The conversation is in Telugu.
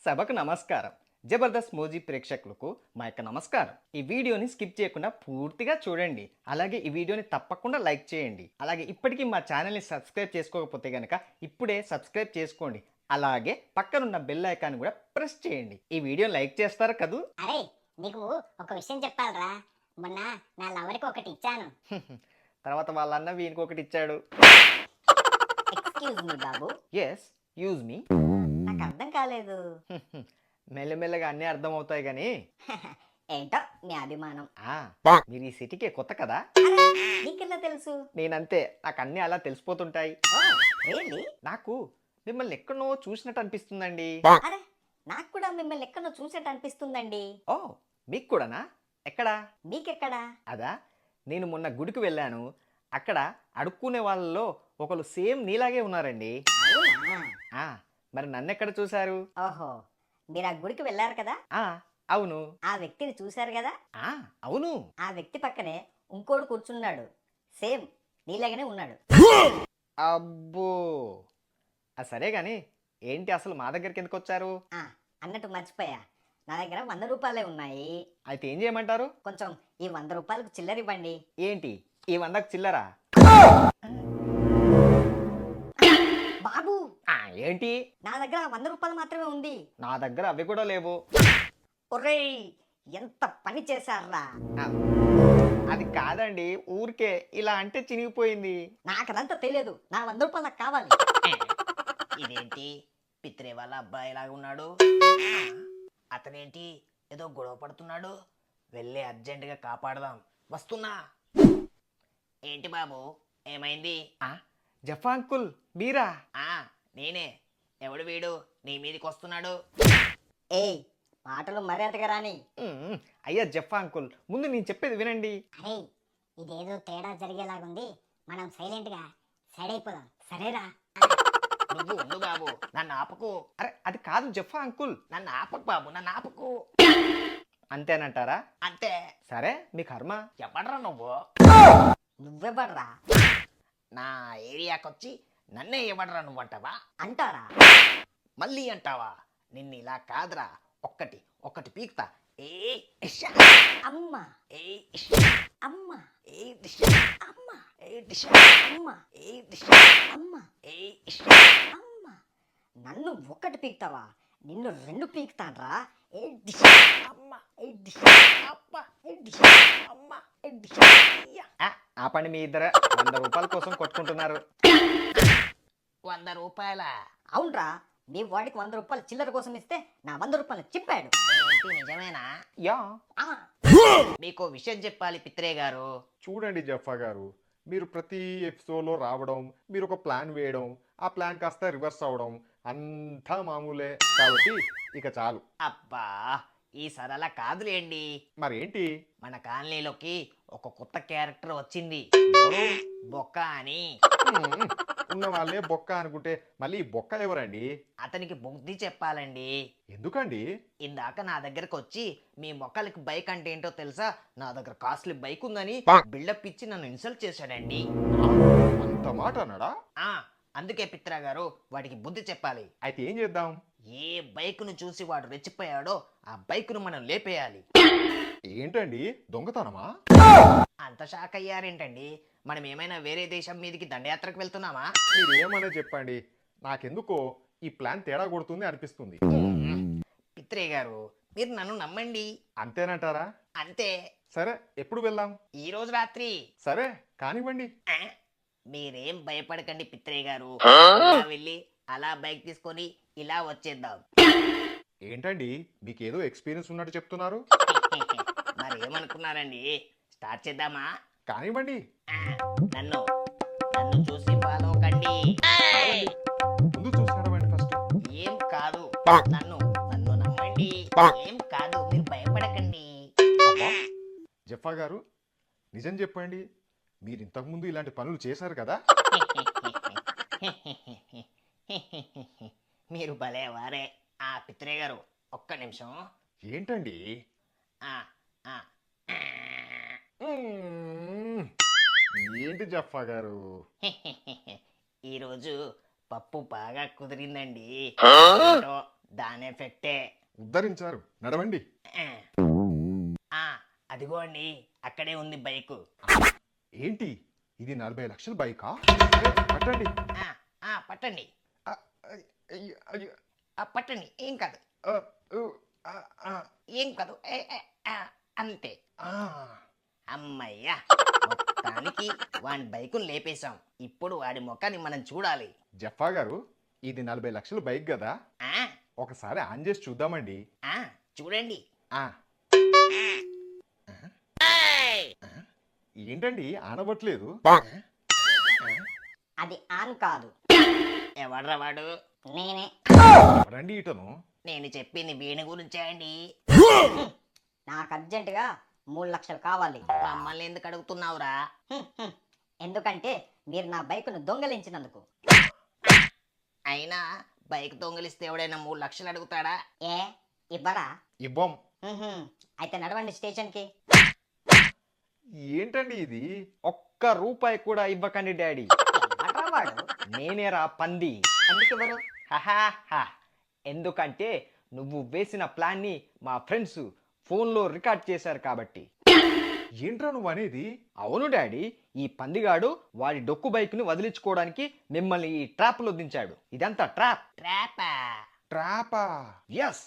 సభకు నమస్కారం. జబర్దస్త్ మోజీ ప్రేక్షకులకు మా యొక్క నమస్కారం. ఈ వీడియోని స్కిప్ చేయకుండా పూర్తిగా చూడండి. అలాగే ఈ వీడియోని తప్పకుండా లైక్ చేయండి. అలాగే ఇప్పటికీ మా ఛానల్ని సబ్స్క్రైబ్ చేసుకోకపోతే గనక ఇప్పుడే సబ్స్క్రైబ్ చేసుకోండి. అలాగే పక్కనున్న బెల్ ఐకాన్ కూడా ప్రెస్ చేయండి. ఈ వీడియోని లైక్ చేస్తారు కదూ? అరే నీకు ఒక విషయం చెప్పాలరా. మొన్న నా లవర్కి ఒకటి ఇచ్చాను. తర్వాత వాళ్ళన్న వీనికి ఒకటి ఇచ్చాడు. ఎక్స్క్యూజ్ మీ బాబు. Yes, use me. నాకు అర్థం కాలేదు. మెల్లమెల్లగా అన్నీ అర్థమవుతాయి కానీ ఏంటో మీ అభిమానం. మీరు ఈ సిటీకే కొత్త కదా? నీకెలా తెలుసు? నేనంతే, నాకు అన్నీ అలా తెలిసిపోతుంటాయి. రియల్లీ? నాకు మిమ్మల్ని ఎక్కడో చూసినట్టు అనిపిస్తుందండి. అరే నాకు కూడా మిమ్మల్ని ఎక్కడో చూసేట్టు అనిపిస్తుందండి. ఓ, మీకు కూడానా? ఎక్కడా? మీకెక్కడా? అదా, నేను మొన్న గుడికి వెళ్ళాను. అక్కడ అడుక్కునే వాళ్ళలో ఒకరు సేమ్ నీలాగే ఉన్నారండి. అవునా? ఆ, మరి నన్నెక్కడ చూశారు? ఓహో, మీరు ఆ గుడికి వెళ్ళారు కదా, ఆ, అవును. ఆ వ్యక్తిని చూశారు కదా, ఆ, అవును. ఆ వ్యక్తి పక్కనే ఇంకోడు కూర్చున్నాడు. సేమ్ నీలాగానే ఉన్నాడు. అబ్బో, సరే గాని ఏంటి అసలు మా దగ్గరికి ఎందుకు వచ్చారు? ఆ అన్నట్టు మర్చిపోయా, నా దగ్గర 100 రూపాయలే ఉన్నాయి. అయితే ఏం చేయమంటారు? కొంచెం ఈ 100 రూపాయలకు చిల్లర ఇవ్వండి. ఏంటి ఈ 100కు చిల్లరా? బాబు, ఏంటి? నా దగ్గర 100 రూపాయలు మాత్రమే ఉంది. నా దగ్గర అవి కూడా లేవు. ఒరేయ్, ఎంత పని చేశారా. ఆ, అది కాదండి, ఊరికే ఇలా అంటే చినిగిపోయింది. నాకదంతా తెలియదు. నా 100 రూపాయలు నాకు కావాలి. ఇదేంటి పిత్రే వాళ్ళ అబ్బాయి లాగా ఉన్నాడు? అతనేంటి ఏదో గొడవ పడుతున్నాడు? వెళ్ళి అర్జెంటుగా కాపాడదాం. వస్తున్నా. ఏంటి బాబు, ఏమైంది? జఫా అంకుల్, మీరా? నేనే. ఎవడు వీడు నీ మీదికి వస్తున్నాడు? ఏయ్, మాటలు మర్యాదగా రాని. అయ్యా జఫా అంకుల్, ముందు నేను చెప్పేది వినండి. అరే, ఇదేదో తేడా జరిగేలాగుంది. మనం సైలెంట్ గా సైడ్ అయిపోదాం, సరేరా? నువ్వు ఉండు బాబు, నన్ను ఆపకు. అరే అది కాదు జఫా అంకుల్. నన్ను ఆపకు బాబు, నన్ను ఆపకు. అంతేనంటారా? అంతే. సరే, మీ కర్మ. ఎవడ్రా నువ్వు? నువ్వెవడ్రా నా ఏరియాకొచ్చి నన్నే ఎవడ్రా నువ్వంటావా? అంటారా? మళ్ళీ అంటావా? నిన్ను ఇలా కాదురా, ఒక్కటి ఒక్కటి పీక్తా. ఏ ఇషా, అమ్మ, ఏ ఇష్, అమ్మ, ఏ డిష్, అమ్మ, ఏ డిష్, అమ్మ, ఏ డిష్, అమ్మ, ఏ ఇష్. అమ్మ. నన్ను ఒక్కటి పీకుతావా? నిన్ను 2 పీకుతాన్రా. ఏ డిష్, అమ్మ, ఏ డిష్, అప్ప, ఏ డిష్, అమ్మ, ఏ డిష్. అయ్యా. ఆపండి, మీ ఇద్దరు 100 రూపాయల కోసం కొట్టుకుంటున్నారు. 100 రూపాయల? అవునరా, నీ వాడికి 100 రూపాయలు చిల్లర కోసం ఇస్తే నా 100 రూపాయలు చిప్పాడు. ఏంటి నిజమేనా? యా, ఆ, మీకు విషయం చెప్పాలి పిత్రే గారు. చూడండి జఫా గారు, మీరు ప్రతి ఎపిసోడ్లో రావడం, మీరు ఒక ప్లాన్ వేయడం, ఆ ప్లాన్ కాస్త రివర్స్ అవ్వడం అంతా మామూలే. కాబట్టి ఇక చాలు. అబ్బా, ఈ సరళ కాదులేండి. మరేంటి? మన కాలనీలోకి ఒక కొత్త క్యారెక్టర్ వచ్చింది, బొక్క అని. ఉన్న వాళ్ళే బొక్క అనుకుంటే మళ్ళీ ఈ బొక్క ఎవరండి? అతనికి బుద్ధి చెప్పాలండి. ఎందుకండి? ఇందాక నా దగ్గరకు వచ్చి మీ మొక్కలకి బైక్ అంటే ఏంటో తెలుసా, నా దగ్గర కాస్ట్లీ బైక్ ఉందని బిల్డప్ ఇచ్చి నన్ను ఇన్సల్ట్ చేశాడండి. అంత మాట అన్నాడా? అందుకే పిత్రా గారు వాడికి బుద్ధి చెప్పాలి. అయితే ఏం చేద్దాం? ఏ బైక్ను చూసి వాడు రెచ్చిపోయాడో ఆ బైక్ను మనం లేపేయాలి. ఏంటండి, దొంగతనమా? అంత షాక్ అయ్యారేంటండి? మనం ఏమైనా వేరే దేశం మీదకి దండయాత్రకు వెళ్తున్నామా? మీరు ఏమనే చెప్పండి, నాకెందుకో ఈ ప్లాన్ తేడా కొడుతుంది అనిపిస్తుంది. పిత్రే గారు, మీరు నన్ను నమ్మండి. అంతేనంటారా? అంతే. సరే, ఎప్పుడు వెళ్దాం? ఈ రోజు రాత్రి. సరే, కానివ్వండి. ఆ, మీరేం భయపడకండి పిత్రే గారు. ఇలా వెళ్ళి అలా బైక్ తీసుకొని ఇలా వచ్చేద్దాం. ఏంటండి, మీకేదో ఎక్స్పీరియన్స్ ఉన్నట్టు చెప్తున్నారు. మరి ఏమనుకున్నారండి? స్టార్ట్ చేద్దామా? కానివ్వండి. ఆ, నన్ను నన్ను చూసి ఫాలో కండి. ముందు చూసాడమండి ఫస్ట్. ఏం కాదు, నన్ను నన్ను నమ్మండి. ఏం కాదు, మీరు భయపడకండి. అబ్బా, జఫా గారు, నిజం చెప్పండి, మీరు ఇంతకుముందు ఇలాంటి పనులు చేశారు కదా? మీరు భలేవారే. పిత్రే గారు, ఒక్క నిమిషం. ఏంటండి? ఆ, ఆ. ఏంటి జఫా గారు? ఈరోజు పప్పు బాగా కుదిరిందండి. ఏంటో దాని ఎఫెక్టే. ఉద్ధరించారు, నడవండి. ఆ. ఆ, అదిగోండి అక్కడే ఉంది బైకు. ఏంటి ఇది 40 లక్షల బైకా? పట్టండి. ఆ, ఆ, పట్టండి. ఆ, అయ్యో, అయ్యో, ఆ, పట్టండి, ఏం కాదు, ఆ, ఊ, ఆ, ఆ, ఏం కాదు. అంతే. ఆ. అమ్మయ్యా, మొత్తానికి వాడి బైకును లేపేశాం. ఇప్పుడు వాడి ముఖాన్ని మనం చూడాలి. జఫా గారు, ఇది 40 లక్షల బైక్ కదా, ఆ, ఒకసారి ఆన్ చేసి చూద్దామండి. ఆ, చూడండి. ఆ. ఏంటండి ఆనబట్లేదు? అది ఆన్ కాదు, ఎవర్రా వాడు? నేనే. రండి ఇటను. నేను చెప్పింది వీణి గురించే అండి. నాకు అర్జెంటుగా 3 లక్షలు కావాలి. మమ్మల్ని ఎందుకు అడుగుతున్నావురా? ఎందుకంటే మీరు నా బైకును దొంగలించినందుకు. అయినా బైక్ దొంగిలిస్తే ఎవడైనా 3 లక్షలు అడుగుతాడా? ఏ ఇవ్వరా? ఇవ్వం. అయితే నడవండి స్టేషన్కి. ఏంటండి ఇది? ఒక్క రూపాయి కూడా ఇవ్వకండి డాడీ. ఎవడ్రా వాడు? నేనేరా పంది. ఎందుకు ఇవ్వరు? హహా, ఎందుకంటే నువ్వు వేసిన ప్లాన్ని మా ఫ్రెండ్స్ ఫోన్లో రికార్డ్ చేశారు కాబట్టి. ఏంట్రా నువ్వు అనేది? అవును డాడీ, ఈ పందిగాడు వాడి డొక్కు బైక్ని వదిలించుకోవడానికి మిమ్మల్ని ఈ ట్రాప్లో దించాడు. ఇదంతా ట్రాప్. ట్రాపా? ట్రాపా? ఎస్.